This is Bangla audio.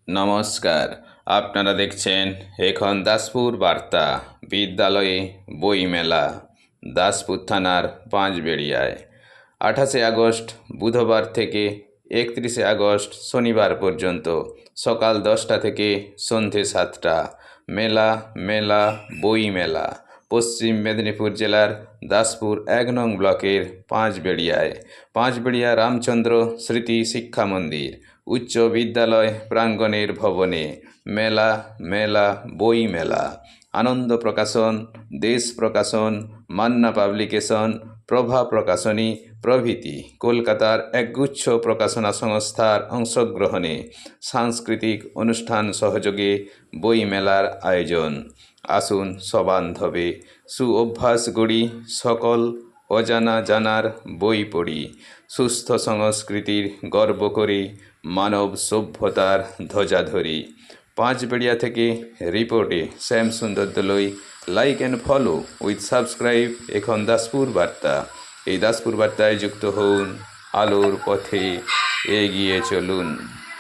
নমস্কার, আপনারা দেখছেন এখন দাসপুর বার্তা। বিদ্যালয়ে বইমেলা দাসপুর থানার পাঁচবেড়িয়ায় 28শে আগস্ট বুধবার থেকে 31শে আগস্ট শনিবার পর্যন্ত সকাল 10টা থেকে সন্ধে 7টা মেলা মেলা বইমেলা পশ্চিম মেদিনীপুর জেলার দাসপুর 1 নং ব্লকের পাঁচবেড়িয়া রামচন্দ্র স্মৃতি শিক্ষা মন্দির উচ্চ বিদ্যালয় প্রাঙ্গণের ভবনে মেলা মেলা বই মেলা আনন্দ প্রকাশন, দেশ প্রকাশন, মান্না পাবলিকেশন, প্রভা প্রকাশনী প্রভৃতি কলকাতার একগুচ্ছ প্রকাশনা সংস্থার অংশগ্রহণে সাংস্কৃতিক অনুষ্ঠান সহযোগে বই মেলার আয়োজন। আসুন সবান্ধবে সু অভ্যাস গড়ি, সকল অজানা জানার বই পড়ি, সুস্থ সংস্কৃতির গর্ব করি, মানব সভ্যতার ধ্বজা ধরি। পাঁচবেড়িয়া থেকে রিপোর্টে শ্যাম সুন্দর দলই। Like and follow with subscribe এখন দাসপুর বার্তা। এই দাসপুর বার্তায় যুক্ত হন, আলোর পথে এগিয়ে চলুন।